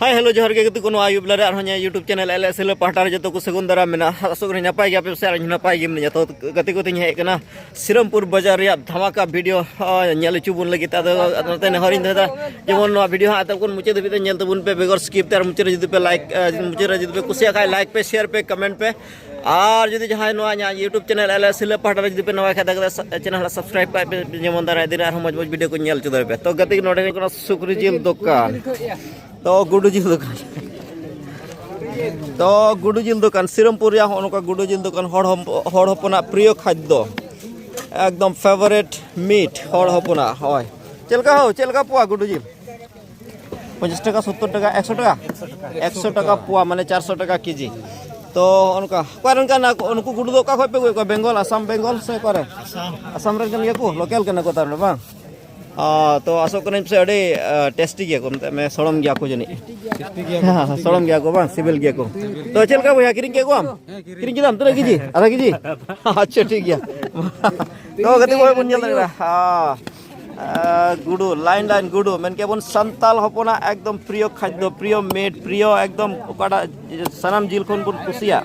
Hi hello जोहर के गति को आयुब लारे और YouTube channel L S L पार्टार जो को सगुन दारा मेना असुक नपाय गया पे से नपाय गे तो गति को तीन हेकना श्रीरामपुर बाजार या धमाका वीडियो नेल चुबुन लगी ताते हरिन दादा जेमन वीडियो हा तब मुचे दबी नेल तबुन पे बेगर स्किप तार मुचे जुदी पे लाइक मुचे जुदी पे कुसिया खाय लाइक पे शेयर पे कमेंट पे और जुदी जहां नवा YouTube channel L S L पार्टार जुदी पे नवा खादा चैनल सब्सक्राइब पे जेमन दारा दिन और मज वीडियो को नेल चुदर पे तो गति नोडे को सुक्री जिल दुकान तो गुडू जिल दुकान तो गुडू जिल दुकान श्रीरामपुर गुडू जिल दुकान हर हपना प्रिय खाद्य एकदम फेवरेट मीट हर हपना हय चलका पुआ गुडू जिल 50 टाका 70 टाका 100 टाका 100 टाका पुआ माने 400 टाका केजी तो उनका उनको गुडू दो का पे को बेंगल आसाम बेंगल से करे आसाम रे कन को लोकल कन को तार बा तो आशोक से अड़े टेस्टी गया को मैं सड़म गया को जनी सड़म गया को बा सिविल गया को तो चल का भैया किरिंग के को हम किरिंग के दाम तो कीजिए आधा कीजिए अच्छा ठीक है तो गति को बन जल रहा गुडू लाइन गुडू मन के बन संताल हपना एकदम प्रिय खाद्य प्रिय मेड प्रिय एकदम ओकाटा सनाम जिल खन बन कुसिया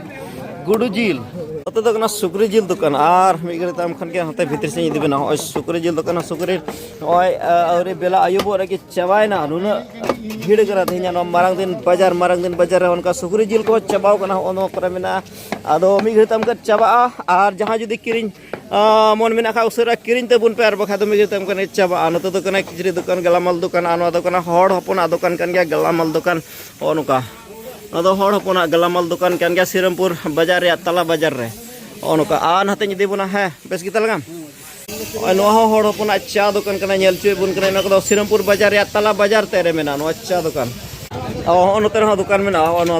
गुडू जिल तो कना सुक्री जिल दुकान और मिगरे ताम खन के हते भीतर से इदी बना ओय सुक्री जिल दुकान सुक्री ओय और बेला आयुब रे के चबाय ना नुना भीड़ करा थिना न मारंग दिन बाजार रे उनका सुक्री जिल को चबाव कना ओनो करे मेना आदो मिगरे ताम के चबा और जहां जुदी किरिन मन मेना का उसरा किरिन ते बुन पे और बखा तो मिगरे ताम कने चबा न तो कना किचरी दुकान गलामाल दुकान आनो तो कना हड़ हपना दुकान कन गया गलामाल दुकान ओनुका अदो हड़ हपना गलामाल दुकान कन गया श्रीरामपुर बाजार रे तला बाजार रे ओनुका आन हते निदे बुना है बेस गिता लगाम नो हड़ हपना चा दुकान कना नेल चुय बुन कना न श्रीरामपुर बाजार रे तला बाजार तेरे मेना नो चा दुकान ओनते रे दुकान मेना ओनो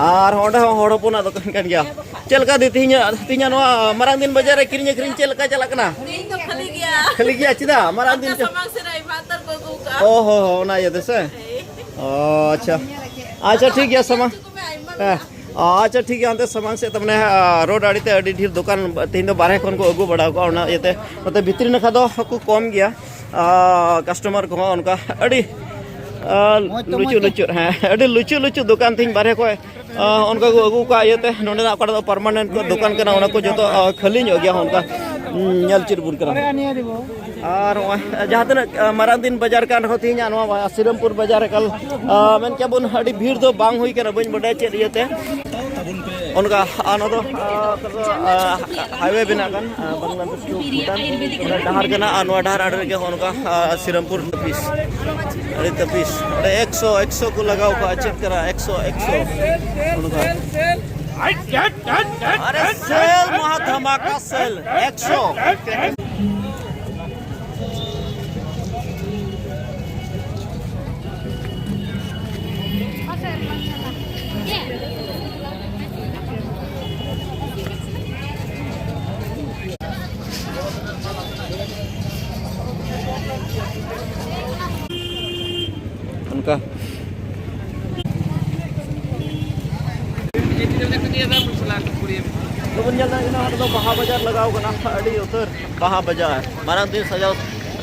और ओंडे हड़ हपना दुकान कन गया चलका दी तिnya नो मारांग दिन बाजार रे किरिन किरिन चलका चला कना तो खाली गया चिदा मारांग दिन समांग से राई भातर को गुका ओहो ना ये देसे अच्छा ठीक है समा अच्छा ठीक है अंते समांग से तमने रोड आड़ी ते ढेर दुकान तीन दो बारह खन को अगू बढ़ा को ना येते मते भितरी नखा दो को कम गया कस्टमर को उनका अड़ी लुचु हां अड़ी लुचु दुकान तीन बारह को उनका को अगू का येते नोने ना का परमानेंट दुकान कना उनको जो तो खाली हो गया उनका नेल चिर बुन करा और जहां तक मारांग दिन बाजार कान होती श्रीरामपुर बाजार कल मन क्या बुन अड़ी भीड़ दो बांग हुई कना बन बड़ा चेद येते उनका आनो तो हाईवे बना कन बांग्लादेश टू भूटान डहार कना आनो डहार आडर के उनका श्रीरामपुर तपीस अरे 100 को लगाओ का चेक करा 100 उनका अरे सेल महा धमाका सेल 100 उनका तो बहा बाजार लगाओ कना अड़ी उतर बहा बाजार मारांग दिन सजाव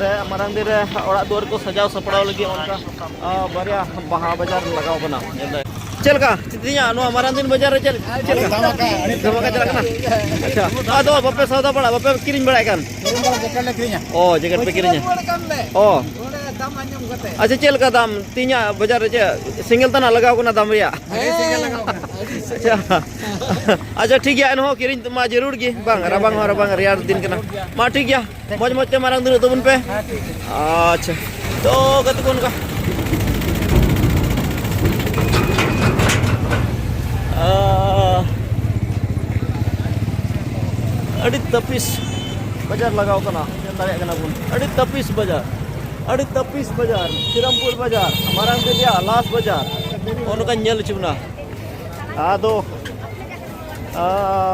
रे मारांग दिन ओड़ा दुआर को सजाव सपड़ाव लगी उनका बरिया बहा बाजार लगाओ कना चल का तितिया नो मारांग दिन बाजार रे चल धमाका चला कना अच्छा आदो बप्पे सौदा पड़ा बप्पे किरिन बड़ाय कान ओ जगत पे किरिन ओ अच्छा चल का दाम तीन बाजार रे सिंगल तना लगाओ कना दाम रिया अच्छा ठीक है एनहो किरिन मा जरूर गी बांग राबांग रियार दिन कना मा ठीक गया मज ते मारांग दिन तबुन पे अच्छा तो कत कोन का अड़ी तपीस बाजार लगाओ कना तारे कना बुन अड़ी तपीस बाजार श्रीरामपुर बाजार मारांग दिया लास्ट बाजार उनका नेल चुना आदो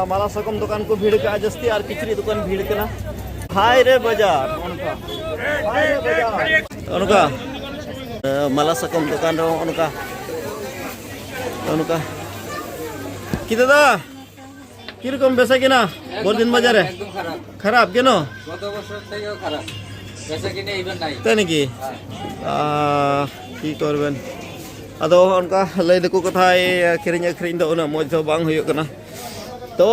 माला सकम दुकान को भीड़ का जस्ती और किचरी दुकान भीड़ कना हाय रे बाजार उनका माला सकम दुकान रो उनका किदा কি রকম বেচা কিনা বড়দিন বাজারে খারাপ কেন? গত বছর থেকেও খারাপ, বেচা কিনা ইভেন নাই। তাই নাকি? কি করবেন? Ado onka lay deku कथाय किरिंग अखरिंग दो उना मौज दो बांग हुई करना। तो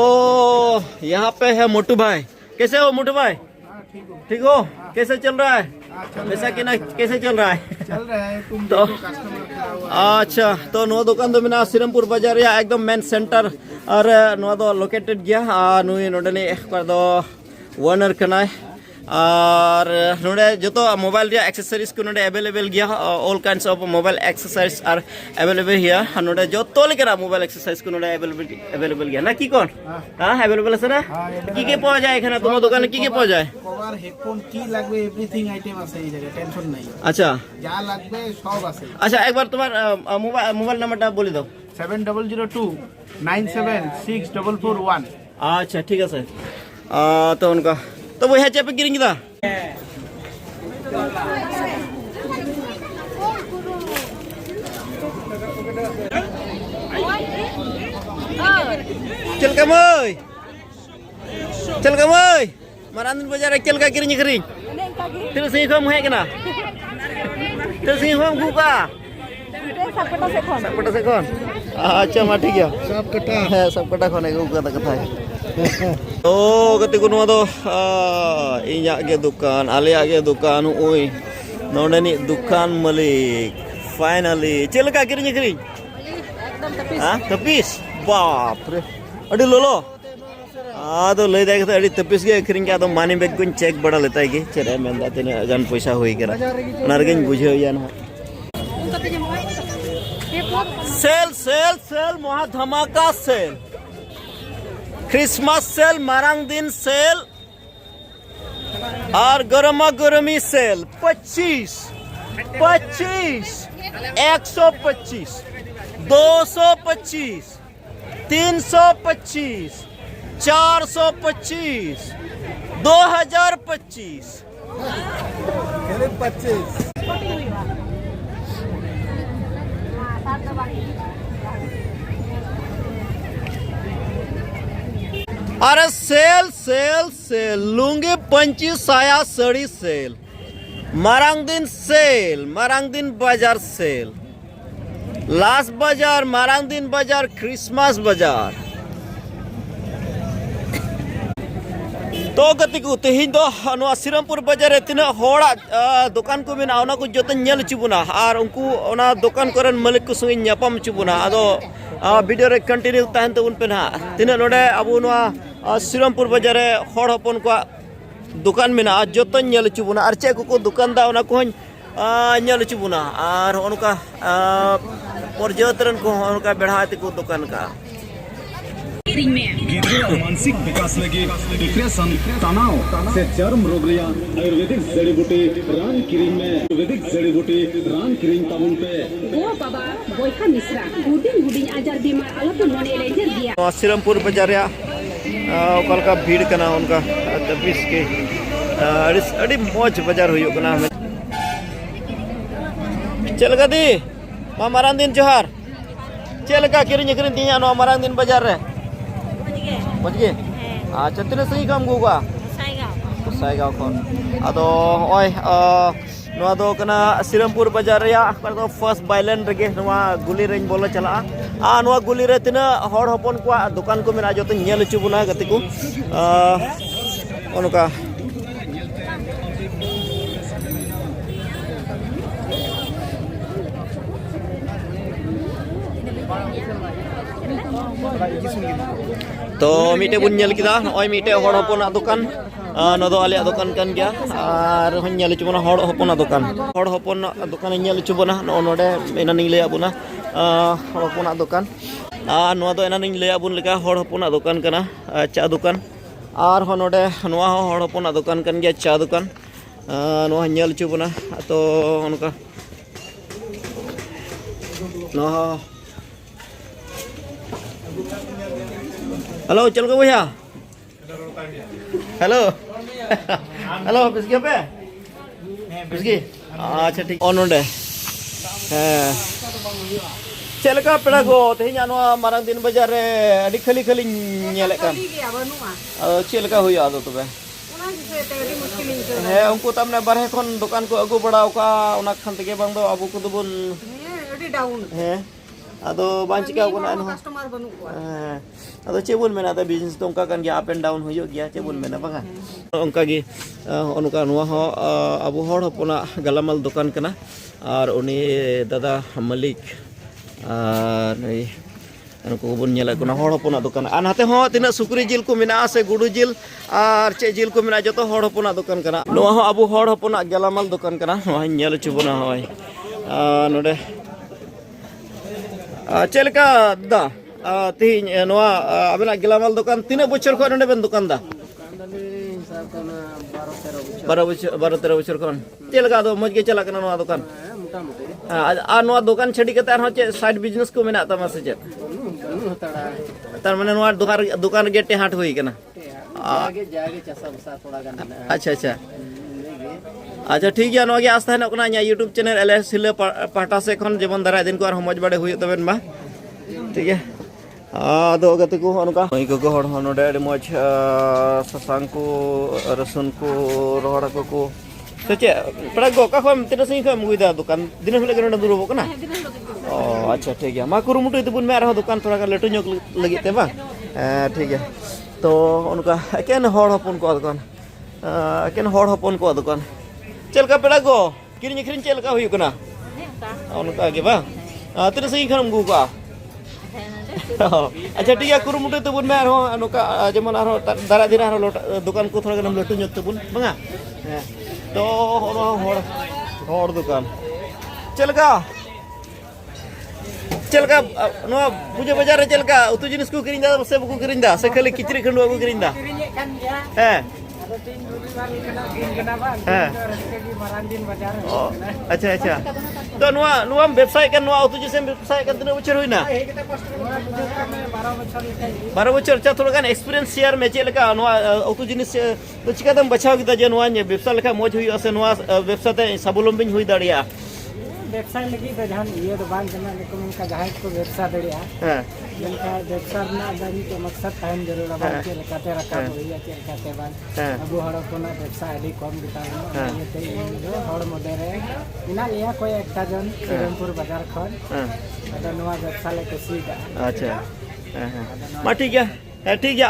यहाँ पे है मोटू भाई। कैसे हो मोटू भाई? ठीक हो? कैसे चल रहा है? ऐसा कि ना कैसे चल रहा है? चल रहा है तुम तो अच्छा तो नो दुकान दो मिना सिरमपुर बाजार या एकदम मेन सेंटर और नो दो लोकेटेड गया नुई नोडे एक बार दो ओनर कनाय और नोडे जो तो मोबाइल रिया एक्सेसरीज को नोडे अवेलेबल गया all kinds of mobile accessories are available here नोडे जो तो लेकर मोबाइल एक्सेसरीज को नोडे अवेलेबल गया ना की कौन हां अवेलेबल আছে না কি কি পাওয়া যায় এখানে তোমার দোকানে কি কি পাওয়া যায় কভার হেডফোন কি লাগবে এভরিথিং আইটেম আছে এই জায়গায় টেনশন নাই আচ্ছা যা লাগবে সব আছে আচ্ছা একবার তোমার মোবাইল নাম্বারটা বলে দাও 7002 97641 अच्छा ठीक है सर तो उनका तो वो है चेप गिरेंगे था चल कमोय मरांदन बाजार चल का गिरेंगे करी तेरे से कम है क्या तेरे से कम गुका सब कटा से कौन अच्छा मा ठीक है सब कटा खोने को कथा कथा है तो कति को नो दो इन्या के दुकान आले आगे दुकान ओई नोडनी दुकान मालिक फाइनली चल का किरिंग किरिंग हां तपिस बाप रे अडी लोलो तो ले देख अडी तपिस के किरिंग के तो मानी बैग को चेक बड़ा लेता है कि चले मेंदा तने गन पैसा होई करा नरगन बुझे या ना सेल सेल सेल महा धमाका सेल क्रिसमस सेल मारांग दिन सेल और गरमा गरमी सेल 25 125 225 325 425 2025 अरे सेल सेल सेल लुंगी पंची साया साड़ी सेल मारांग दिन बाजार सेल लास्ट बाजार मारांग दिन बाजार क्रिसमस बाजार तो गति को तेहिं दो नवा सिरमपुर बाजार तिना होड़ा दुकान को मेना ओना को जतन नेल चुबुना और उनको ओना दुकान करन मालिक को संगे न्यापम चुबुना आदो वीडियो रे कंटिन्यू तहन तो उन पे ना तिना नोडे अबो नवा सिरमपुर बाजार हड़ हपन को दुकान मेना जतन नेल चुबुना और चे को दुकान दा ओना को नेल चुबुना और ओनका पर्यटन को ओनका बेढ़ाते को दुकान का मानसिक विकास लगी डिप्रेशन तनाव से चर्म रोग लिया आयुर्वेदिक जड़ी बूटी रान क्रीम में आयुर्वेदिक जड़ी बूटी रान क्रीम ताबुन पे ओ बाबा बोयखा मिश्रा गुडिन गुडिन आजार बीमार आलतु नने लेजर गया सिरमपुर बाजार या ओकल का भीड़ कना उनका तबिस के अड़ी मौज बाजार हुई कना चल गदी मारांग दिन जोहार चल का किरिंग किरिंग दिया नो मारांग दिन बाजार रे बजगे अच्छा तिना सही काम गुगा साइगाव खन आदो ओय नवा दो कना सिरमपुर बाजार रे तो फर्स्ट बाइलेन रेगे नवा गुली रेन बोला चला नवा गुली रे तिना हड़ हपन को दुकान को मेना जतो नेल चुबुना गति को ओनका तो मीटे बुन नेल किदा ओय मीटे हड़ हपना दुकान नदो आले दुकान कान गया और हन नेल चुबना हड़ हपना दुकान नेल चुबना नोडे एना नि ले आबुना हड़ हपना दुकान नवा दो एना नि ले आबुन लेका हड़ हपना दुकान कना चा दुकान और नोडे नवा हड़ हपना दुकान कान गया चा दुकान नवा नेल चुबना तो उनका नवा हेलो चल को भैया हेलो हेलो बिस्की पे बिस्की अच्छा ठीक ओनोडे चल का पेड़ा को तेहिं नो मारांग दिन बाजार रे अडी खाली खाली नेले कान चल का हुई आदो तबे हे उनको तमने बारहे खन दुकान को अगु बड़ाव का ओना खान तगे बांग दो अबु को दुबुन मोटामुटी डाउन हैं अदो बांच का कोना एन कस्टमर बनू को अदो चेबुन मेना ता बिजनेस तो उनका kan अप एंड डाउन हुयो गया चेबुन मेना बांगा उनका गी उनका नुआ हो अबो हर हपना गलामाल दुकान कना और उनी दादा मालिक नै उनको बन नेला कोना हर हपना दुकान आन हाते हो तिना सुक्री जिल को मेना से गुडू जिल और चे जिल को मेना जतो हर हपना दुकान कना नुआ हो अबो हर हपना गलामाल दुकान कना नुआ नेल चुबना होय नोडे चलका दा तीन नुआ अबेना गलामाल दुकान तीना बछर खो नोडे बेन दुकान दा 12-13 बछर खन चलका दो मज के चला कना नुआ दुकान आ नुआ दुकान छडी कते आर चे साइड बिजनेस को मेना तमा से चे तार माने नुआ दुकान गे टेहाट होई कना आगे जागे चसा बसा थोड़ा गान अच्छा अच्छा अच्छा ठीक है नुआ गे आस्था है ना यूट्यूब चैनल एलएस हिल पाटा से खन जेबन दारा दिन को आर मज बड़े हुई तबेन मा ठीक है आदो गते को अनका कोई को हड़ नोडे अडी मज ससांग को रसुन को रोहड़ा को से चे पड़ा गो का खम तिना सिंह खम गुइदा दुकान दिन हले गनो दुरो बकना ओ अच्छा ठीक है मा कुरुमुटु तबुन मे आरो दुकान थोड़ा लटु ñok लगी ते बा ठीक है तो उनका केन हड़ हपन को दुकान केन हड़ हपन को दुकान चलका पेड़ा गो किरिन खरिन चलका हुई कना उनका के बा तिना सिंह खम गु का अच्छा ठीक है कुरुमुटु तबुन मे आरो नुका जेमन आरो दारा दिन आरो दुकान को थोड़ा गन लटु ñok तबुन बंगा तो हड़ दुकान चलका चलका नुआ पूजा बाजार रे चलका उतु जिनिस को किरिंदा से बको किरिंदा से खाली किचरी खंडुआ को किरिंदा हैं अच्छा अच्छा तो नुआ व्यवसाय kan नुआ उतु जिसे व्यवसाय kan tina बछर होइना 12 बछर चा थोड़ा गान एक्सपीरियंस शेयर में चलका नुआ उतु जिनिस तो चिकातम बचाव किदा जे नुआ व्यवसाय लेखा मोज हुई असे नुआ व्यवसाय ते स्वावलंबी हुई दाड़िया व्यवसाय लगी तो जहां ये तो बांध करना लेकिन उनका जहां को व्यवसाय दड़िया हां उनका व्यवसाय ना दानी के मकसद टाइम जरूर बांध के रखते रखा होइया के रखते बांध अब हड़ को ना व्यवसाय अभी कम बिता ये ते हड़ मदे रे इना लिया कोई एकटा जन श्रीरामपुर बाजार खन नवा व्यवसाय लेके सीधा अच्छा मा ठीक है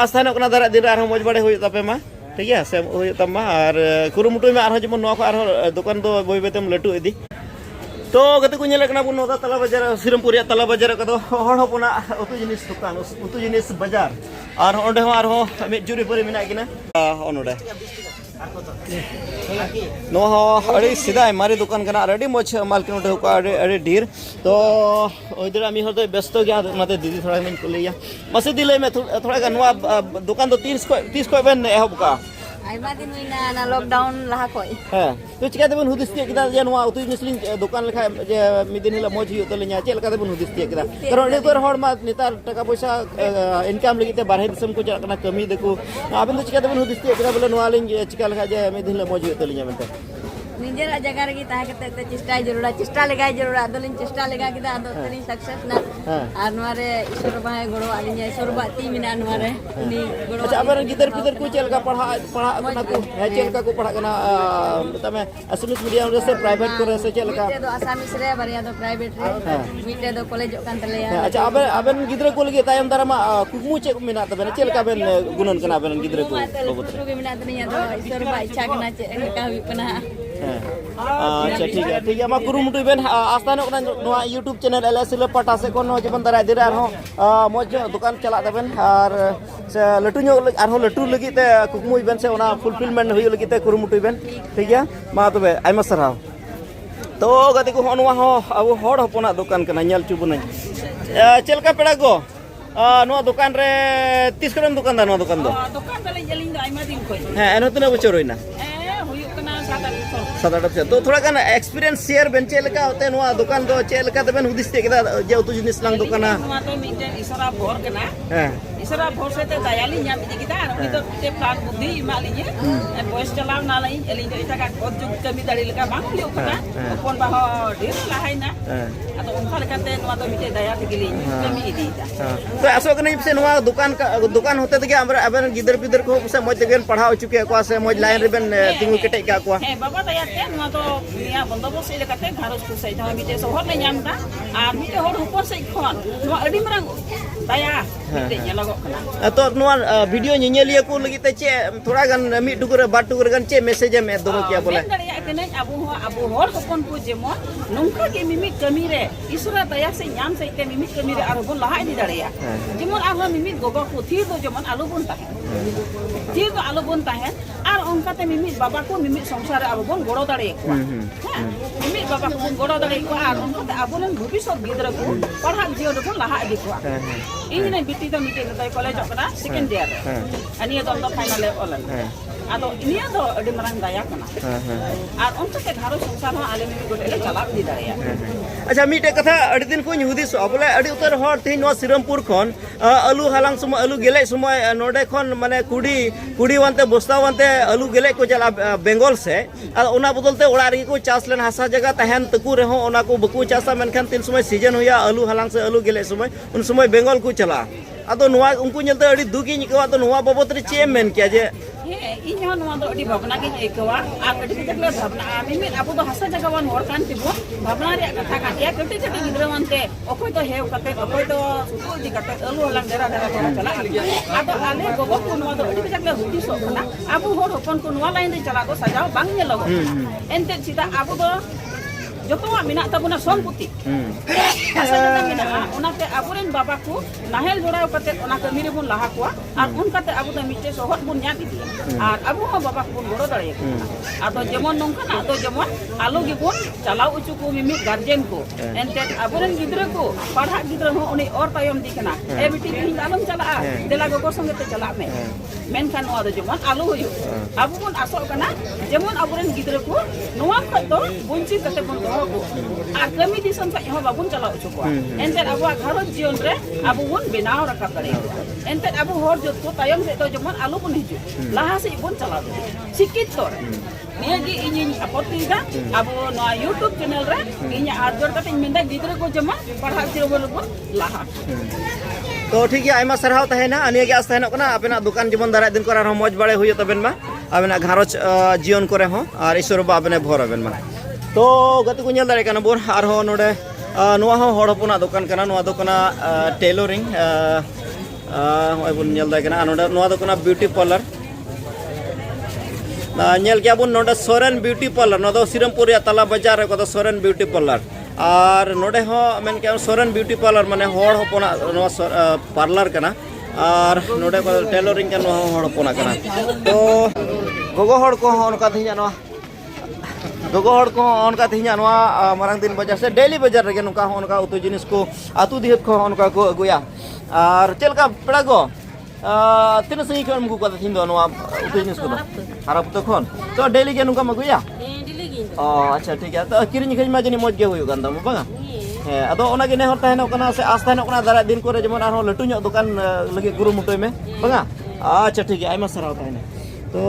आस्था न कोना दारा दिन आर मज बड़े होय तपे मा ठीक है से होय तमा और कुरुमुटु में आर जेमन नवा को आर दुकान दो बोय बेतम लटु इदी तो गते को नेले कना बुन नोदा तला बाजार श्रीरामपुर तला बाजार कदो हड़ हपना उतु जिनिस दुकान उतु जिनिस बाजार और ओंडे हो आर हो मे जुरी परि मिना किना ओनोडे नो अड़ी सीधा मारी दुकान कना अड़ी मज मालकिन उठे को अड़ी ढेर तो ओइदर आमी हर व्यस्त गया नाते दीदी थोड़ा मैं कुलिया मसे दिले में थोड़ा गनवा दुकान तो 30 को बेन एहब का आइमा दिन हुइना ना लॉकडाउन लहा कोई हां तो चिका देबन हुदिस तिया किदा जे नुआ उतु जिनिसलिन दुकान लेखा जे मिदिन हिला मज हुयो तलिया चेल का देबन हुदिस तिया किदा कारण एतोर हड़ मा नेतार टाका पैसा इनकम लगी ते बारहे दिसम को जा कना कमी देखो आबेन तो चिका देबन हुदिस तिया किदा बोले नुआ लिन चिका लेखा जे मिदिन हिला मज हुयो तलिया मेनते निजेरा जगह रे ताहे कते चेष्टा जरूर चेष्टा लगाय जरूर आदलिन चेष्टा लगा किदा आदो तरी सक्सेस ना आर नवारे ईश्वर बाहे गोड़ो आलिन ईश्वर बाती मिना नवारे उनी गोड़ो अच्छा अबर गिदर पिदर को चेल का पढ़ा कना को चेल का को पढ़ा कना तमे असमिस मीडियम रे से प्राइवेट को रे से चेल का तो आसामिस रे बारिया दो प्राइवेट रे मिटे दो कॉलेज कान तलेया अच्छा अबन गिदर को लगे तायम दारामा कुकमु चे मिना तबे चेल का बेन गुणन कना बेन गिदर को बाबत रे मिना तनिया दो ईश्वर बा इच्छा कना चे का हुई कना अच्छा ठीक है मा कुरुमुटु बेन आस्था न नोआ यूट्यूब चैनल एलएसएल पाटा से कोन जेबन दारा दिर आर हो मज दुकान चला तबेन और से लटु ᱧᱚᱜ आर हो लटु लगी ते कुकमु बेन से ओना फुलफिलमेंट हुई लगी ते कुरुमुटु बेन ठीक है मा तबे आइमा सराव तो गति को नोआ हो अब हड़ हपना दुकान कना नेल चुबुन चलका पेड़ा गो नोआ दुकान रे 30 करम दुकान दा नोआ दुकान दो जलिन दो आइमा दिन कोई हां एनो तना बचर होइना तो थोड़ा गान एक्सपीरियंस शेयर बेन चेलका होते नुआ दुकान दो चेलका तबेन हुदिस ते केदा जे उतु जिनिस लांग दुकाना नुआ तो मिटे इसरा भोर केना हां इसरा भोर से ते दयाली ᱧᱟᱢ इदि किदा उनी तो ते प्लान बुद्धि इमालिᱧ बॉयस चलाव नालाኝ एलिñ तो इटा का जुग कमी दाड़ी लेका बांग लियो कना अपन बाहो ढेर लाहायना अतो उनका लेकाते नुआ तो मिटे दया थगिलिñ कमी इदीता तो असो कने से नुआ दुकान होते तके हमरा अबन गिदर पिदर को से मज तगेन पढ़ाओ चुके को से मज लाइन रे बेन तिंगु केटे का को हे बाबा ᱫᱟᱭᱟᱛᱮ ᱱᱚᱣᱟ ᱫᱚ ᱱᱤᱭᱟᱹ ᱵᱚᱱᱫᱚᱵᱚᱥ ᱞᱮᱠᱟᱛᱮ ᱜᱷᱟᱨᱚᱸᱡᱽ ᱠᱚ ᱥᱮᱡ ᱡᱟᱦᱟᱸ ᱢᱤᱫᱴᱮᱡ ᱥᱚᱦᱚᱨ ᱞᱮ ᱧᱟᱢ ᱮᱫᱟ ᱟᱨ ᱢᱤᱫᱴᱮᱡ ᱦᱚᱲ ᱦᱚᱯᱚᱱ ᱥᱮᱡ ᱠᱷᱚᱱ ᱱᱚᱣᱟ ᱟᱹᱰᱤ ᱢᱟᱨᱟᱝ ᱫᱟᱭᱟ ᱢᱤᱫᱴᱮᱡ ᱧᱮᱞᱚᱜᱚᱜ ᱠᱟᱱᱟ तो वीडियो ñeñeliya को लगी चे थोड़ा गन मिट टुकुरे बाट टुकुरे गन चे मैसेज में दो किया बोले ᱢᱮᱱ ᱫᱟᱲᱮᱭᱟᱜ ᱠᱟᱹᱱᱟᱹᱧ ᱟᱵᱚ ᱦᱚᱲ ᱦᱚᱯᱚᱱ ᱠᱚ ᱡᱮᱢᱚᱱ ᱱᱚᱝᱠᱟ ᱜᱮ ᱢᱤᱢᱤᱫ ᱠᱟᱹᱢᱤ ᱨᱮ ᱤᱥᱩᱨᱟ ᱫᱟᱭᱟ ᱥᱮ ᱧᱟᱢ ᱥᱮᱡᱛᱮ ᱢᱤᱢᱤᱫ ᱠᱟᱹᱢᱤ ᱨᱮ ᱟᱨᱦᱚᱸ ᱵᱚᱱ ᱞᱟᱦᱟ ᱤᱫᱤ ᱫᱟᱲᱮᱭᱟᱜᱼᱟ ᱡᱮᱢᱚᱱ ᱟᱨᱦᱚᱸ ᱢᱤᱢᱤᱫ ᱜᱚᱜᱚ ᱠᱚ ᱛᱷᱤᱨ ᱫᱚ ᱡᱮᱢᱚन ᱟᱞᱚ ᱵᱚᱱ ᱛᱟᱦᱮᱱ ᱛᱷᱤᱨ ᱫᱚ ᱟᱞᱚ ᱵᱚᱱ ᱛᱟᱦᱮᱱ ᱟᱨ ᱚᱱᱠᱟᱛᱮ ᱢᱤᱢᱤᱫ ᱵᱟᱵᱟ ᱠᱚ ᱢᱤᱢᱤᱫ ᱥᱚᱝᱥᱟर ᱨᱮ ᱟᱵᱚ ᱵᱚᱱ ᱜᱚᱲᱚ ᱫᱟᱲᱮᱭᱟᱠᱚᱣᱟ ᱢᱤᱢᱤᱫ ᱵᱟᱵᱟ ᱠᱚ ᱵᱚᱱ ᱜᱚᱲᱚ ᱫᱟᱲᱮᱭᱟᱠᱚᱣᱟ ᱟᱨ ᱚᱱᱠᱟᱛᱮ ᱟᱵᱚᱨᱮᱱ ᱵᱷᱚᱵᱤᱥᱥᱚᱛ ᱜᱤᱫᱽᱨᱟᱹ ᱠᱚ ᱯᱟᱲᱦᱟᱜ ᱡᱤᱭᱚᱱ ᱨᱮᱵᱚᱱ ᱞᱟᱦᱟ ᱤᱫᱤ ᱠᱚᱣᱟ ᱤᱧ ᱨᱮᱱ ᱵᱤᱴᱤ ᱫᱚ ᱢᱤᱫᱴᱮᱡ ᱫᱚ ᱠᱚᱞᱮᱡᱚᱜ ᱠᱟᱱᱟ ᱥᱮᱠᱮন্ড ᱤᱭᱟᱨ ᱨᱮ ᱟᱨ ᱱᱤᱭᱟᱹ ᱫᱚ ᱯᱷᱟᱭᱱᱟᱞ ᱮ ᱚᱞ ᱞᱮᱱᱟ ᱟᱫᱚ ᱱᱤᱭᱟᱹ ᱫᱚ ᱟᱹᱰᱤ ᱢᱟᱨᱟᱝ ᱫᱟᱭᱟ ᱠᱟᱱᱟ ᱟᱨ ᱚᱱᱠᱟᱛᱮ ᱜᱷᱟᱨᱚᱸᱡᱽ ᱥᱚᱝᱥᱟर ᱦᱚᱸ ᱟᱞᱮ ᱢᱤᱢᱤᱫ ᱜᱚᱴᱮᱡ ᱞᱮ ᱪᱟᱞᱟᱣ ᱤᱫᱤ ᱫᱟᱲᱮᱭᱟᱜᱼᱟ अच्छा मिटे कथा अड़ी दिन को हुदिस बोले अड़ी उतर हर तीन नो श्रीरामपुर खन आलू हालांग समय आलू गेले समय नोडे खन माने कुड़ी वनते बस्ता वनते आलू गेले को चला बेंगल से ओना बदलते ओड़ा रे को चास लेन हासा जगह तहन तकु रहो ओना को बकु चासा मेनखान तीन समय सीजन हुआ आलू हालांग से आलू गेले समय उन समय बेंगल को चला अदो नुआ उनको ñelte अड़ी दुगी निकवा तो नुआ बाबत रे चे मेन किया जे ᱤᱧ ᱦᱚᱸ ᱱᱚᱣᱟ ᱫᱚ ᱟᱹᱰᱤ ᱵᱷᱟᱵᱽᱱᱟ ᱜᱤᱧ ᱟᱹᱭᱠᱟᱹᱣᱟ ᱟᱨ ᱟᱹᱰᱤ ᱠᱟᱡᱟᱠ ᱞᱮ ᱵᱷᱟᱵᱽᱱᱟᱜᱼᱟ ᱢᱤᱢᱤᱫ ᱟᱵᱚ ᱫᱚ ᱦᱟᱥᱟ ᱡᱟᱭᱜᱟᱣᱟᱱ ᱦᱚᱲ ᱠᱟᱱ ᱛᱮᱵᱚᱱ ᱵᱷᱟᱵᱽᱱᱟ ᱨᱮᱭᱟᱜ ᱠᱟᱛᱷᱟ ᱠᱟᱱ ᱜᱮᱭᱟ ᱠᱟᱹᱴᱤᱡ ᱠᱟᱹᱴᱤᱡ ᱜᱤᱫᱽᱨᱟᱹ ᱢᱟᱱᱛᱮ ᱚᱠᱚᱭ ᱫᱚ ᱦᱮᱣ ᱠᱟᱛᱮ ᱚᱠᱚᱭ ᱫᱚ ᱥᱩᱛᱩ ᱤᱫᱤ ᱠᱟᱛᱮ ᱟᱹᱞᱩ ᱦᱟᱞᱟᱝ ᱰᱮᱨᱟ ᱰᱮᱨᱟ ᱠᱚ ᱪᱟᱞᱟᱜᱼᱟ ᱟᱫᱚ ᱟᱞᱮ ᱜᱚᱜᱚ ᱠᱚ ᱱᱚᱣᱟ ᱫᱚ ᱟᱹᱰᱤ ᱠᱟᱡᱟᱠ ᱞᱮ ᱦᱩᱫᱤᱥᱚᱜ ᱠᱟᱱᱟ ᱟᱵᱚ ᱦᱚᱲ ᱦᱚᱯᱚᱱ ᱠᱚ ᱱᱚᱣᱟ ᱞᱟᱭᱤᱱ ᱨᱮ ᱪᱟᱞᱟᱜ ᱫᱚ ᱥᱟᱡᱟᱣ ᱵᱟᱝ ᱧᱮᱞᱚᱜᱚᱜ ᱠᱟᱱᱟ ᱮᱱᱛᱮᱫ ᱪᱮᱫᱟᱜ ᱟᱵᱚ ᱫᱚ ᱡᱚᱛᱚᱣᱟᱜ ᱢᱮᱱᱟᱜ ᱛᱟᱵᱚᱱᱟ ᱥᱚᱢᱯᱚᱛᱤ ᱦᱟᱥᱟ ᱡᱟᱭᱜᱟ ᱢᱮᱱᱟᱜᱼᱟ ᱚᱱᱟᱛᱮ ᱟᱵᱚᱨᱮᱱ ᱵᱟᱵᱟ ᱠᱚ ᱱᱟᱦᱮᱞ ᱡᱚᱲᱟᱣ ᱠᱟᱛᱮ ᱚᱱᱟ ᱠᱟᱹᱢᱤ ᱨᱮᱵᱚᱱ ᱞᱟᱦᱟ ᱠᱚᱣᱟ ᱟᱨ ᱚᱱᱠᱟᱛᱮ ᱟᱵᱚ ᱫᱚ ᱢᱤᱫᱴᱮᱡ ᱥᱚᱦᱚᱫ ᱵᱚᱱ ᱧᱟᱢ ᱤᱫᱤᱭᱟ ᱟᱨ ᱟᱵᱚ ᱦᱚᱸ ᱵᱟᱵᱟ ᱠᱚᱵᱚᱱ ᱜᱚᱲᱚ ᱫᱟᱲᱮᱭᱟᱠᱚ ᱠᱟᱱᱟ ᱟᱫᱚ ᱡᱮᱢᱚᱱ ᱱᱚᱝᱠᱟᱱᱟᱜ ᱫᱚ ᱡᱮᱢᱚᱱ ᱟᱞᱚ ᱜᱮᱵᱚᱱ ᱪᱟᱞᱟᱣ ᱚᱪᱚ ᱠᱚ ᱢᱤᱢᱤᱫ ᱜᱟᱨᱡᱮᱱ ᱠᱚ ᱮᱱᱛᱮᱫ ᱟᱵᱚᱨᱮन ᱜᱤᱫᱽᱨᱟᱹ ᱠᱚ ᱯᱟᱲᱦᱟᱜ ᱜᱤᱫᱽᱨᱟᱹ ᱦᱚᱸ ᱩᱱᱤ ᱚᱨ ᱛᱟᱭᱚᱢ ᱫᱤ ᱠᱟᱱᱟ ᱮ ᱵᱤᱴᱤ ᱛᱮᱦᱮᱧ ᱟᱞᱚᱢ ᱪᱟᱞᱟᱜᱼᱟ ᱫᱮᱞᱟ ᱜᱚᱜᱚ ᱥᱚᱸᱜᱮ ᱛᱮ ᱪᱟᱞᱟᱜ ᱢᱮ ᱢᱮᱱᱠᱷᱟन ᱱᱚᱣᱟ ᱫᱚ ᱡᱮᱢᱚᱱ ᱟᱞᱚ ᱦᱩᱭᱩᱜ ᱟᱵᱚ ᱵᱚᱱ ᱟᱥᱚᱜ ᱠᱟᱱᱟ ᱡᱮᱢᱚᱱ ᱟᱵᱚᱨᱮᱱ ᱜᱤᱫᱽᱨᱟᱹ ᱠᱚ ᱱᱚᱣᱟ ᱠᱷᱚᱡ ᱫᱚ ᱵᱚᱧᱪᱤᱛ ᱠᱟᱛᱮ ᱵᱚᱱ ᱫᱚᱦᱚ ᱠᱚ ᱟᱨ ᱠᱟᱹᱢᱤ ᱫᱤᱥᱚᱢ ᱠᱷᱚᱡ ᱦᱚᱸ ᱵᱟᱵᱚᱱ ᱪᱟᱞᱟᱣ ᱚᱪᱚ ᱠᱚᱣᱟ ᱮᱱᱛᱮᱫ ᱟᱵᱚᱣᱟᱜ ᱜᱷᱟᱨᱚᱸᱡᱽ ᱡᱤᱭᱚᱱ ᱨᱮ ᱟᱵᱚ ᱵᱚᱱ ᱵᱮᱱᱟᱣ ᱨᱟᱠᱟᱵ ᱫᱟᱲᱮᱭᱟᱜᱼᱟ ᱮᱱᱛᱮᱫ ᱟᱵᱚ ᱦᱚᱲ ᱡᱚᱛᱚ ᱠᱚ ᱛᱟᱭᱚᱢ ᱥᱮᱫ ᱫᱚ ᱡᱮᱢᱚᱱ ᱟᱞᱚ ᱵᱚᱱ ᱦᱤᱡᱩᱜ ᱞᱟᱦᱟ ᱥᱮᱫ ᱵᱚᱱ ᱪᱟᱞᱟᱣ ᱫᱟᱲᱮᱭᱟᱜᱼᱟ ᱥᱤᱠᱠᱷᱤᱛᱚ ᱱᱤᱭᱟᱹᱜᱮ ᱤᱧᱤᱧ ᱟᱯᱚᱛᱛᱤᱭᱮᱫᱟ ᱟᱵᱚ ᱱᱚᱣᱟ ᱤᱭᱩᱴᱩᱵ ᱪᱮᱱᱮᱞ ᱨᱮ ᱤᱧᱟᱹᱜ ᱟᱨ ᱡᱳᱨ ᱠᱟᱛᱮᱧ ᱢᱮᱱᱫᱟ ᱜᱤᱫᱽᱨᱟᱹ ᱠᱚ ᱡᱮᱢᱚᱱ ᱯᱟᱲᱦᱟᱜ ᱡᱤᱭᱚᱱ ᱨᱮᱵᱚᱱ ᱞᱟᱦᱟ तो ठीक है आयमा सरहाव तहेना अनिया के आस तहेना कना अपना दुकान जेमन दारा दिन करे मौज बड़े हुई तबेन मा अपना घारोज जीवन करे हो और ईश्वर बा अपने भर अबेन मा तो गति को नेल दारे कना बोर आर हो नोडे नुआ हो हड़ हपना दुकान कना नुआ दो कना टेलरिंग होय बुन नेल दारे कना नोडे नुआ दो कना ब्यूटी पार्लर नेल के बुन नोडे सोरेन ब्यूटी पार्लर नो दो श्रीरामपुर या तला बाजार रे को सोरेन ब्यूटी पार्लर और नोडे हो मेन के सोरेन ब्यूटी पार्लर माने हड़ हपना नो पार्लर कना और नोडे को टेलरिंग का नो हड़ हपना कना तो गोगो हड़ को उनका थिया नो गोगो हड़ को उनका थिया नो मारंग दिन बाजार से डेली बाजार रे नुका उनका उतु जिनिस को आतु दिहत को उनका को अगुया और चलका पेड़ा को तीन संगी खन मुकु को थिन दो नो उतु जिनिस को हरप तो खन तो डेली के नुका मगुया अच्छा ठीक है तो किरिन खज मा जनी मौज गे हुयु गंदा बांगा हे अदो ओना गे ने हर ताहेनो कना से आस ताहेनो कना दारा दिन करे जेमन आरो लटु ᱧᱚᱜ दुकान लगे गुरु मुटोय में बांगा अच्छा ठीक है आयमा सराव ताहेने तो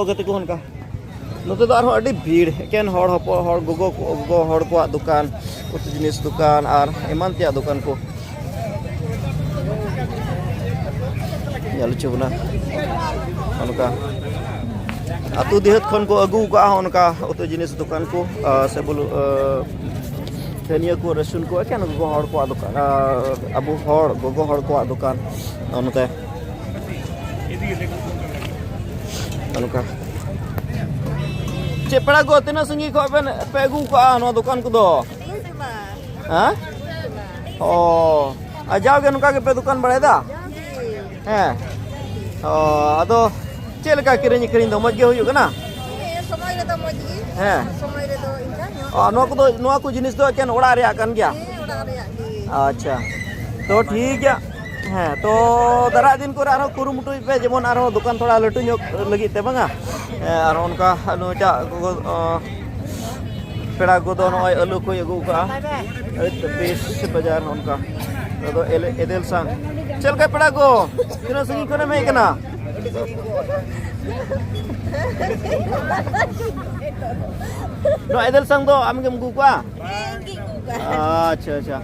गते को उनका नोते तो आरो अडी भीड़ केन हड़ हपो हड़ गोगो हड़ को दुकान उत जिनिस दुकान और एमान त्या दुकान को यालु चुबना उनका आतु दिहत खन को अगु का उनका उतो जिनिस दुकान को से बोलू धनिया को रसुन को क्या गोगो हड़ को दुकान अबु हड़ गोगो हड़ को दुकान उनते उनका चेपड़ा को तीना संगी को बेन पे अगु का नो दुकान को दो हां ओ आजाओगे उनका के पे दुकान बड़ेदा हैं ओ अदो चेलका किरिन किरिन दो मज गे हुयु कना समय रे दो मज गी हैं समय रे दो इनका नो को जिनिस दो केन ओड़ा रे आकन गया ओड़ा रे अच्छा तो ठीक है हैं तो दारा दिन को आरो कुरुमुटु पे जेमन आरो दुकान थोड़ा लटु ᱧᱚᱜ लगी ते बांगा आरो उनका नोटा पेड़ा को दो नय आलू को अगु का 20 बाजार उनका तो एदेल संग चल का पेड़ा को तिना संगी कोने में कना नो एदेल संग दो आम गेम गुका अच्छा अच्छा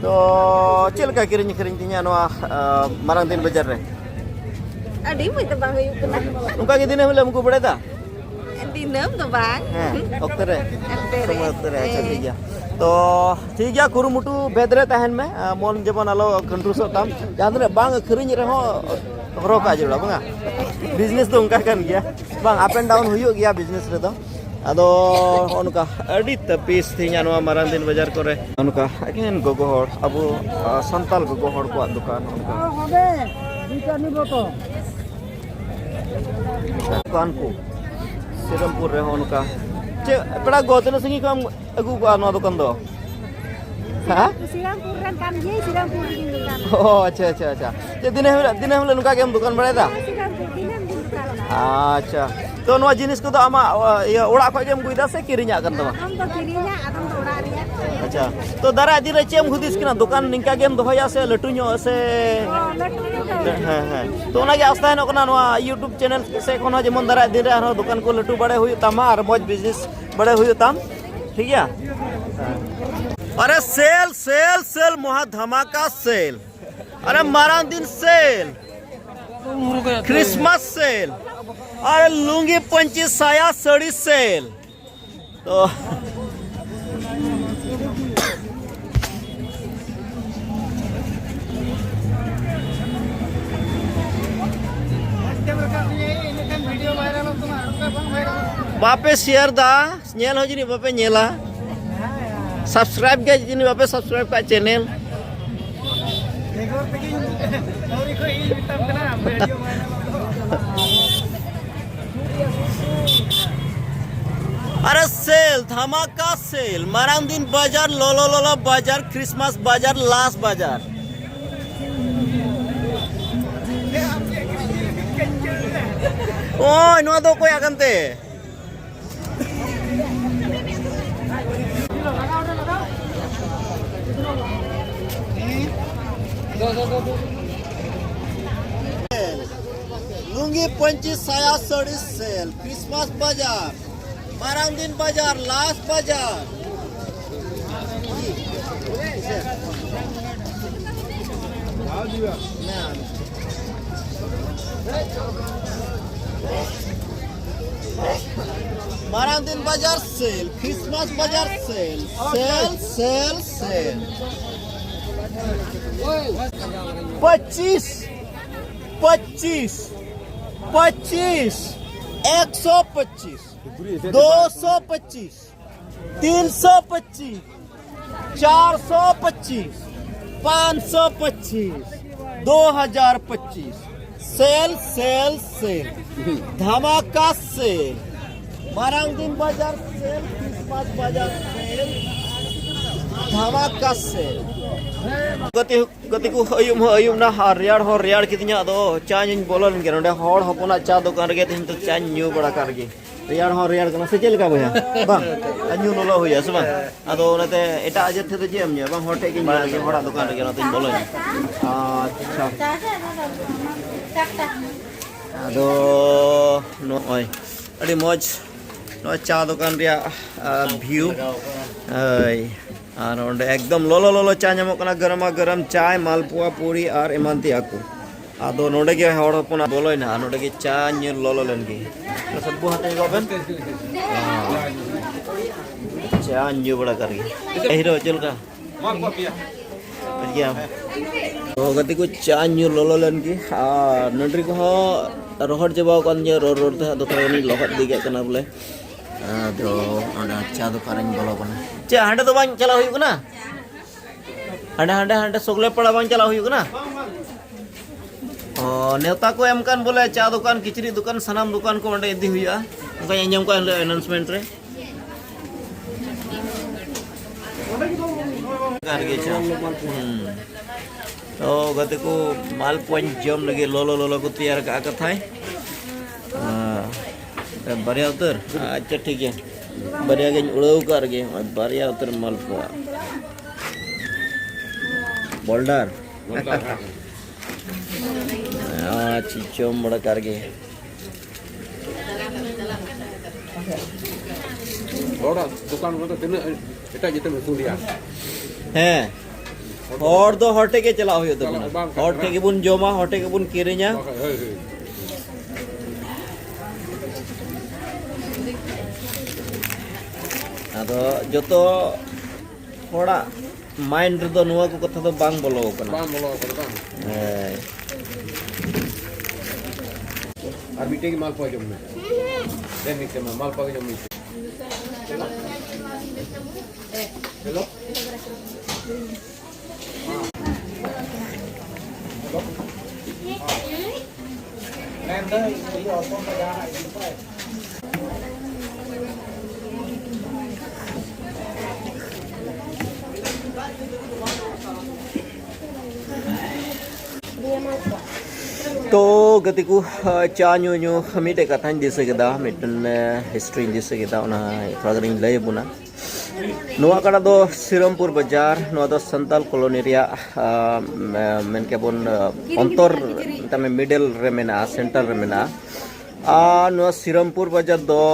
तो चल का किरिन किरिन तिnya नो मारंग दिन बाजार रे अडी मई तो बांग हुयु कना उनका के दिन हम को बड़े था dinam tuh bang. Okte re. Okte re. Sama okte re. Acha ठीक है. तो ठीक है कुरुमुटु बेदरे तहन में मन जेमन आलो कंट्रोल ताम जहां बांग खरिኝ रहो हरो का जुड़ा बंगा बिजनेस तो उनका kan गया बांग अप एंड डाउन हुयो गया बिजनेस रे तो आदो उनका अडी तपीस थिया नवा मारान दिन बाजार करे उनका अगेन गोगो हर अबो संताल गोगो हर को दुकान उनका হবে দুইটা নিব তো दुकान को सिरमपुर रे उनका चे पड़ा गोतन संगी को अगु को नो दुकान दो हां Sirampur kan kami Sirampur din dukan. Oh, अच्छा ये दिन हम उनका के हम दुकान बड़े था Sirampur dinam din dukan. अच्छा तो नवा जिनिस को तो आमा ये ओड़ा खो गेम गुइदा से किरिnya kan तमा Am to kirinya adam to ora ria. अच्छा तो दारा दिरे चेम हुदिस किना दुकान निका गेम दोहया से लटु ᱧᱚ से हां हां तो ना के आस्था है नकना नवा YouTube चैनल से कोनो जेमन दारा दिन रे आरो दुकान को लटु बड़े हुई तमा और मौज बिजनेस बड़े हुई ताम ठीक है अरे सेल सेल सेल महा धमाका सेल अरे मारा दिन सेल क्रिसमस सेल अरे लुंगी पंची साया साड़ी सेल तो बापे शेयर दा नेल हो जिनी बापे नेला सब्सक्राइब के जिनी बापे सब्सक्राइब का चैनल अरे सेल धमाका सेल माराम दिन बाजार लोलो लोलो बाजार क्रिसमस बाजार लास्ट बाजार ओ नो दो कोई आगंते लुंगी पंची साया साड़ी सेल क्रिसमस बाजार माराम दिन बाजार लास्ट बाजार माराम दिन बाजार सेल क्रिसमस बाजार sale sale sale sale 25 25 25 125 225 325 425 525 2025 sale sale sale धमाका सेल मारांग दिन बाजार सेल क्रिसमस बाजार सेल धमाका सेल गति को अयुम ना रियाड़ हो रियाड़ कितनी दो चा इन बोलन के नोडे हॉड़ हपना चा दुकान रे तीन तो चा न्यू बड़ा कर गे रियाड़ हो रियाड़ कना से चल का भया बांग अन्यू लोलो होया से बांग आदो नते एटा अजे थे तो जेम बांग होटे के न्यू के हड़ा दुकान रे ना तीन बोलन अच्छा आदो नो ओय अड़ी मौज नो चा दुकान रे व्यू आई और एकदम लोलो लोलो चा नामोकना गरमा गरम चाय मालपुआ पूरी और एमान तियाको आदो नोडे के हड़ हपना बोलोय ना नोडे के चा न्यू लोलो लेनगी तो सब हाथे गबन चा न्यू बड़ा करगी हीरो चल का क्या तो गति को चा न्यू लोलो लेनगी आ नडरी को रोहड़ जबाव कन जे रोड रोड ते दो थोड़ी लोहट दिगे कना बोले आदो अंडा चा दुकान बोलो कना चे हांडे तो बांग चला हुई कना हांडे हांडे हांडे सोगले पड़ा बांग चला हुई कना नेता को एम कान बोले चा दुकान किचरी दुकान सनाम दुकान को अंडे इदी हुईआ उनका अंजम को अनाउंसमेंट रे करगे चा तो गते को मालपुआ जम लगे लोलो लोलो को तैयार का कथा है बढ़िया उतर अच्छा ठीक है बढ़िया के उड़ाऊ कर गे बढ़िया उतर मालपुआ बोल्डर चिचम बड़ा कर गे बड़ा दुकान में तो तीन एटा जिते में सुनिया हैं और दो हटे के चला हुई तो हटे के बुन जोमा हटे के बुन किरिnya ᱟᱫᱚ ᱡᱚᱛᱚ ᱦᱚᱲᱟᱜ माइंड ᱨᱮᱫᱚ ᱱᱚᱣᱟ ᱠᱚ ᱠᱟᱛᱷᱟ ᱫᱚ ᱵᱟᱝ ᱵᱚᱞᱚ ᱟᱠᱟᱱᱟ bang bolo ko bang ar bite ki mal pa jom me den ni ke mal pa jom me hello तो गतिकु चा ᱧᱩ ᱢᱤᱫᱴᱮᱡ ᱠᱟᱛᱷᱟᱧ ᱫᱤᱥᱟᱹ ᱠᱮᱫᱟ ᱢᱤᱫᱴᱮᱱ ᱦᱤᱥᱴᱨᱤᱧ ᱫᱤᱥᱟᱹ ᱠᱮᱫᱟ ᱚᱱᱟ ᱛᱷᱚᱲᱟ ᱜᱟᱱᱤᱧ ᱞᱟᱹᱭ ᱟᱵᱚᱱᱟ ᱱᱚᱣᱟ ᱠᱟᱱᱟ ᱫᱚ ᱥᱤᱨᱟᱢᱯᱩᱨ ᱵᱟᱡᱟᱨ ᱱᱚᱣᱟ ᱫᱚ ᱥᱟᱱᱛᱟᱞ ᱠᱚᱞᱚᱱᱤ ᱨᱮᱭᱟᱜ ᱢᱮᱱ ᱠᱮᱵᱚᱱ ᱚᱱᱛᱚᱨ ᱛᱟᱢᱮ ᱢᱤᱰल ᱨᱮ ᱢᱮᱱᱟᱜᱼᱟ ᱥᱮᱱᱴᱟᱨ ᱨᱮ ᱢᱮᱱᱟᱜᱼᱟ ᱟᱨ ᱱᱚᱣᱟ ᱥᱤᱨᱟᱢᱯᱩर ᱵᱟᱡᱟᱨ ᱫᱚ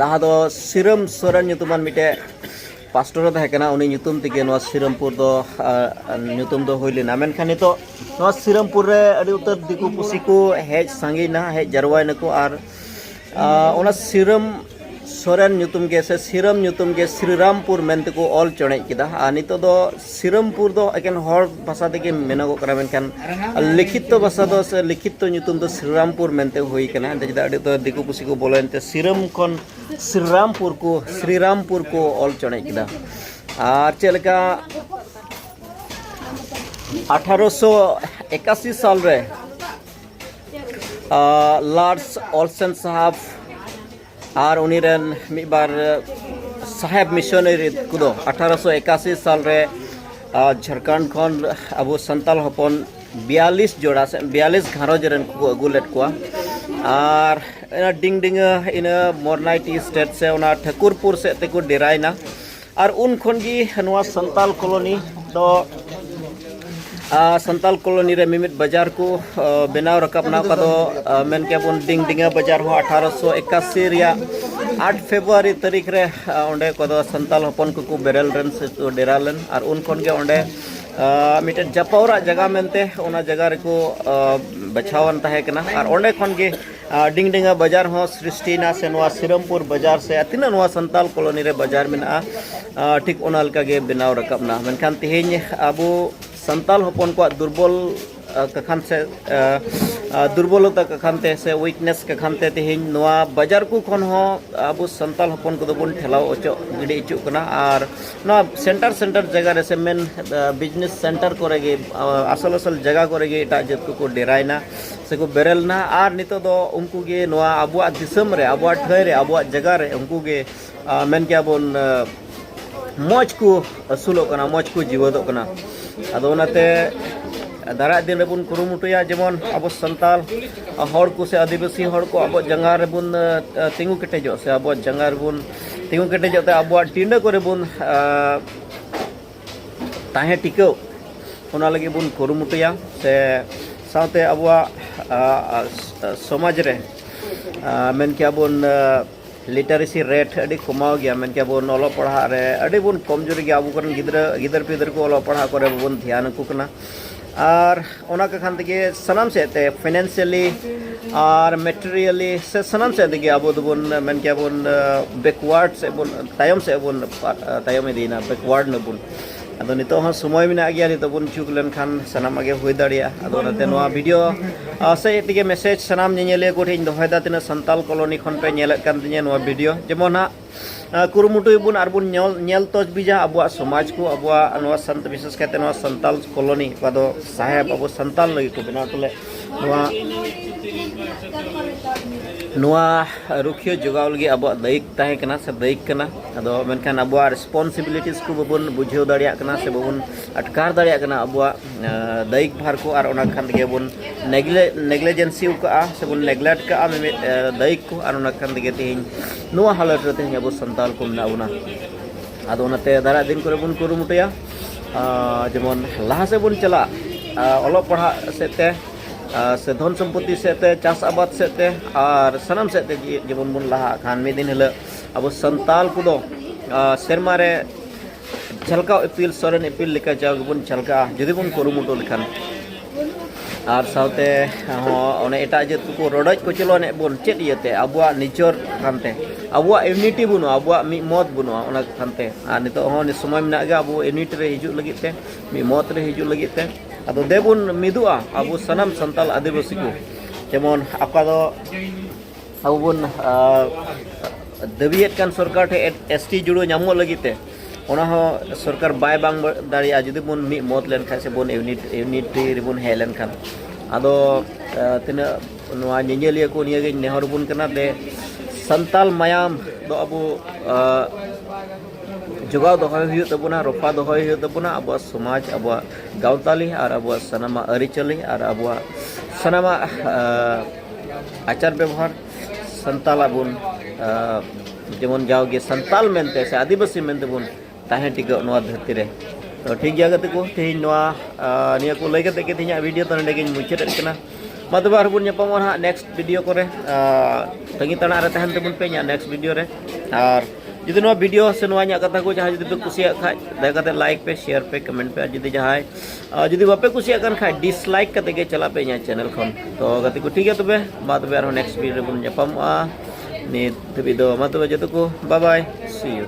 ᱞᱟᱦᱟ ᱫᱚ ᱥᱤᱨᱟᱢ ᱥᱚᱨᱮᱱ ᱧᱩᱛᱩᱢᱟᱱ ᱢᱤᱫᱴᱮᱡ पास्टर तहे कना उनी ᱧᱩᱛᱩᱢ तेगे नवा श्रीरामपुर दो ᱧᱩᱛᱩᱢ दो हुई लेना मेनखान नितो नवा श्रीरामपुर रे अडी उतर दिकु पुसी को हेज सांगीना हेज जरवाय नको आर ओना श्रीराम सोरेन ᱧᱩᱛᱩम के से श्रीराम ᱧᱩᱛᱩम के श्रीरामपुर मेनते को ऑल चणे किदा आ नितो दो श्रीरामपुर दो एकेन हर भाषा तेगे मेनागो करा मेनखान लिखित तो भाषा दो से लिखित तो ᱧᱩᱛᱩम दो श्रीरामपुर मेनते हुई कना जदा अडी उतर दिकु पुसी को बोलेनते श्रीराम कोन श्रीरामपुर को ऑल चणे किदा आर चेलका 1881 साल रे लॉर्ड्स ओल्सन साहब और उनीरन मिबार साहेब मिशनरी कुदो 1881 साल रे झारखंड खन अबो संताल हपन 42 जोड़ा से 42 घारोज रन को अगुलेट को और डिंग डिंग इन मोरनाइटी स्टेट से उना ठाकुरपुर से ते को डेराइना और उन खनगी नवा संताल कॉलोनी दो संताल कॉलोनी रे मिमित बाजार को बनाव रकाबना का दो मेन के बन डिंग डिंगा बाजार हो 1881 रिया 8 फरवरी तारीख रे ओंडे को दो संताल हपन को बेरल रन से तो डेरालन और उन खन के ओंडे मिटे जपावरा जगह मेनते ओना जगह रे को बचावन तहे कना और ओंडे खन के डिंग डिंगा बाजार हो सृष्टिना से नवा श्रीरामपुर बाजार से अतिना नवा संताल कॉलोनी रे बाजार मेना ठीक ओना लका गे बनाव रकाबना मेनखान तिहेन अबो संताल हपन को दुर्बल कखान से दुर्बलता कखानते से वीकनेस कखानते तिहिन नवा बाजार को खन हो अबो संताल हपन को बन ठेलाव अचो गिडी इचु कना और ना सेंटर जगह रे से मेन बिजनेस सेंटर कोरेगे असल असल जगह कोरेगे एटा जत को डेराइना से को बेरलना और नितो दो उनको गे नवा अबुआ दिसम रे अबुआ ठय रे अबुआ जगह रे उनको गे मेन के बन मौज को असुलो कना मौज को जीवदो कना अदो ओनाते दारा दिन रे बुन कुरुमुटुया जेमन अब संताल हर को से आदिवासी हर को अब जंगा रे बुन तिंगु केटेजो से अब जंगा रे बुन तिंगु केटेजो ते अब टिंडा करे बुन ताहे टिको ओना लगे बुन कुरुमुटुया से साथे अब समाज रे मेन के बुन लिटरेसी रेट अड़ी कमाव गया मेन के बुन ओलो पढ़ा रे अड़ी बुन कमजोरी गया अब करन गिदर पिदर को ओलो पढ़ा करे बुन ध्यान को कना और ओना का खान तके सनम से ते फाइनेंशियली और मटेरियली से सनम से तके अब बुन मेन के बुन बैकवर्ड से बुन तायम दीना बैकवर्ड न बुन अदो नितो ह समय मिना गया नितो बुन चुक लेन खान सनम आगे हुई दाड़िया अदो नते नवा वीडियो से तके मैसेज सनम नेले को ठिन दोहदा तिना संताल कॉलोनी खन पे नेलक कान तिना नवा वीडियो जेमन हा कुरुमुटुय बुन आर बुन नेल तोज बिजा अबुआ समाज को अबुआ नवा संत विशेष कहते नवा संताल कॉलोनी वादो साहेब अबु संताल लगी को बना तले नवा रुखियो जोगाव लगी अबुआ दायिक ताहे कना से दायिक कना अदो मेनखान अबुआ रिस्पांसिबिलिटीज को बबुन बुझेव दाड़िया कना से बबुन अटकार दाड़िया कना अबुआ दायिक भार को आर ओना खान के बुन नेग्लिजेंसी का से बुन नेग्लेक्ट का दायिक को आर ओना खान के तिहिन नवा हालत रे तिहिन अबु संताल को मेना अदो ओनाते दारा दिन करे बुन कुरुमुटुया जेमन लाहा से बुन चला ओलो पढ़ा सेते से धन सम्पत्ति सेते चास आबाद सेते और सनम सेते जेमन बुन लाहा खान में दिन हले अब संताल को दो सेरमा रे झलका इपिल सोरेन इपिल लेका जाग बुन झलका जदि बुन कुरुमुटु लेखान ᱟᱨ ᱥᱟᱶᱛᱮ ᱚᱱᱮ ᱮᱴᱟᱜ ᱡᱟᱹᱛ ᱠᱚ ᱨᱚᱰᱚᱡ ᱠᱚᱪᱞᱚᱱᱮᱫ ᱵᱚᱱ ᱪᱮᱫ ᱤᱭᱟᱹᱛᱮ ᱟᱵᱚᱣᱟᱜ ᱱᱤᱡᱚᱨ ᱠᱟᱱᱛᱮ ᱟᱵᱚᱣᱟᱜ ᱤউনিᱴᱤ ᱵᱟᱹᱱᱩᱜᱼᱟ ᱟᱵᱚᱣᱟᱜ ᱢᱤᱫ ᱢᱚᱛ ᱵᱟᱹᱱᱩᱜᱼᱟ ᱚᱱᱟ ᱠᱟᱱᱛᱮ ᱟᱨ ᱱᱤᱛᱚᱜ ᱦᱚᱸ ᱥᱚᱢᱚᱭ ᱢᱮᱱᱟᱜ ᱜᱮᱭᱟ ᱟᱵᱚ ᱤউনিᱴ ᱨᱮ ᱦᱤᱡᱩᱜ ᱞᱟᱹᱜᱤᱫ ᱛᱮ ᱢᱤᱫ ᱢᱚᱛ ᱨᱮ ᱦᱤᱡᱩᱜ ᱞᱟᱹᱜᱤᱫ ᱛᱮ ᱟᱫᱚ ᱫᱮᱵᱚᱱ ᱢᱤᱫᱩᱜᱼᱟ ᱟᱵᱚ ᱥᱟᱱᱟᱢ ᱥᱟᱱᱛᱟᱞ ᱟᱹᱫᱤᱵᱟᱹᱥᱤ ᱠᱚ ᱡᱮᱢᱚᱱ ᱚᱠᱟ ᱫᱚ ᱟᱵᱚ ᱵᱚᱱ ᱫᱟᱹᱵᱤᱭᱮᱫ ᱠᱟᱱ ᱥᱚᱨᱠᱟর ᱴᱷᱮᱱ ST ᱡᱩᱲᱟᱹ ᱧᱟᱢᱚᱜ ᱞᱟᱹᱜᱤᱫ ᱛᱮ ᱚᱱᱟ ᱦᱚᱸ ᱥᱚᱨᱠᱟর ᱵᱟᱭ ᱵᱟᱝ ᱫᱟᱲᱮᱭᱟᱜᱼᱟ ᱡᱩᱫᱤ ᱵᱚᱱ ᱢᱤᱫ ᱢᱚᱛ ᱞᱮᱱᱠᱷᱟᱱ ᱥᱮ ᱵᱚᱱ ᱤউনিᱴᱤ ᱨᱮᱵᱚᱱ ᱦᱮᱡ ᱞᱮᱱᱠᱷᱟᱱ ᱟᱫᱚ ᱛᱤᱱᱟᱹᱜ ᱱᱚᱣᱟ ᱧᱮᱧᱮᱞᱤᱭᱟᱹ ᱠᱚ ᱱᱤᱭᱟᱹᱜᱤᱧ ᱱᱮᱦᱚᱨ ᱵᱚᱱ ᱠᱟᱱᱟ ᱡᱮ ᱥᱟᱱᱛᱟᱞ ᱢᱟᱭᱟᱢ ᱫᱚ ᱟᱵᱚ ᱡᱚᱜᱟᱣ ᱫᱚᱦᱚᱭ ᱦᱩᱭᱩᱜ ᱛᱟᱵᱚᱱᱟ ᱨᱚᱯᱷᱟ ᱫᱚᱦᱚᱭ ᱦᱩᱭᱩᱜ ᱛᱟᱵᱚᱱᱟ ᱟᱵᱚᱣᱟᱜ ᱥᱚᱢᱟᱡᱽ ᱟᱵᱚᱣᱟᱜ ᱜᱟᱶᱛᱟᱞᱤ ᱟᱨ ᱟᱵᱚᱣᱟᱜ ᱥᱟᱱᱟᱢᱟᱜ ᱟᱹᱨᱤᱪᱟᱹᱞᱤ ᱟᱨ ᱟᱵᱚᱣᱟᱜ ᱥᱟᱱᱟᱢᱟᱜ ᱟᱪᱟᱨ ᱵᱮᱵᱚᱦᱟর ᱥᱟᱱᱛᱟᱞᱟᱜ ᱵᱚᱱ ᱡᱮᱢᱚᱱ ᱡᱟᱣᱜᱮ ᱥᱟᱱᱛᱟᱞ ᱢᱮᱱᱛᱮ ᱥᱮ ᱟᱹᱫᱤᱵᱟᱹᱥᱤ ᱢᱮᱱᱛᱮ ᱵᱚᱱ ᱛᱟᱦᱮᱸ ᱴᱤᱠᱟᱹᱜ ᱱᱚᱣᱟ ᱫᱷᱟᱹᱨᱛᱤ ᱨᱮ ᱛᱚ ᱴᱷᱤᱠ ᱜᱮᱭᱟ ᱜᱟᱛᱮ ᱠᱚ ᱛᱮᱦᱮᱧ ᱱᱚᱣᱟ ᱱᱤᱭᱟᱹ ᱠᱚ ᱞᱟᱹᱭ ᱠᱟᱛᱮ ᱜᱮ ᱛᱮᱦᱮᱧᱟᱜ ᱵᱷᱤᱰᱤᱭᱳ ᱫᱚ ᱱᱚᱰᱮ ᱜᱤᱧ ᱢᱩᱪᱟᱹᱫᱮᱫ ᱠᱟᱱᱟ ᱢᱟ ᱛᱚᱵᱮ ᱟᱨ ᱵᱚᱱ ᱧᱟᱯᱟᱢᱚᱜᱼᱟ ᱦᱟᱸᱜ ᱱᱮᱠᱥᱴ ᱵᱷᱤᱰᱤᱭᱳ ᱠᱚᱨᱮ ᱛᱟᱺᱜᱤ ᱛᱟᱲᱟᱜ ᱨᱮ ᱛᱟᱦᱮᱱ ᱛᱟᱵᱚᱱ ᱯᱮ ᱤᱧᱟᱹᱜ ᱱᱮᱠᱥᱴ ᱵᱷᱤᱰᱤᱭᱳ ᱨᱮ ᱟᱨ ᱡᱩᱫᱤ ᱱᱚᱣᱟ ᱵᱷᱤᱰᱤᱭᱳ ᱥᱮ ᱱᱚᱣᱟ ᱤᱧᱟᱹᱜ ᱠᱟᱛᱷᱟ ᱠᱚ ᱡᱟᱦᱟᱸ ᱡᱩᱫᱤ ᱯᱮ ᱠᱩᱥᱤᱭᱟᱜ ᱠᱷᱟᱡ ᱫᱟᱭᱟ ᱠᱟᱛᱮ ᱞᱟᱭᱤᱠ ᱯᱮ ᱥᱮᱭᱟᱨ ᱯᱮ ᱠᱚᱢᱮᱱᱴ ᱯᱮ ᱟᱨ ᱡᱩᱫᱤ ᱡᱟᱦᱟᱸᱭ ᱡᱩᱫᱤ ᱵᱟᱯᱮ ᱠᱩᱥᱤᱭᱟᱜ ᱠᱟᱱ ᱠᱷᱟᱡ ᱰᱤᱥᱞᱟᱭᱤᱠ ᱠᱟᱛᱮ ᱜᱮ ᱪᱟᱞᱟᱜ ᱯᱮ ᱤᱧᱟᱹᱜ ᱪᱮᱱᱮᱞ ᱠᱷᱚᱱ ᱛᱚ ᱜᱟᱛᱮ ᱠᱚ ᱴᱷᱤक ᱜᱮᱭᱟ ᱛᱚᱵᱮ ᱢᱟ ᱛᱚᱵᱮ ᱟᱨᱦᱚᱸ ᱱᱮᱠᱥᱴ ᱵᱷᱤᱰᱤᱭᱳ ᱨᱮᱵᱚᱱ ᱧᱟᱯᱟᱢᱚᱜᱼᱟ ᱱᱤᱛ ᱫᱷᱟᱹᱵᱤᱡ ᱫᱚ ᱢᱟ ᱛᱚᱵᱮ ᱡᱚᱛᱚ ᱠᱚ ᱵᱟᱭ ᱵᱟᱭ ᱥᱤ ᱤᱭᱩ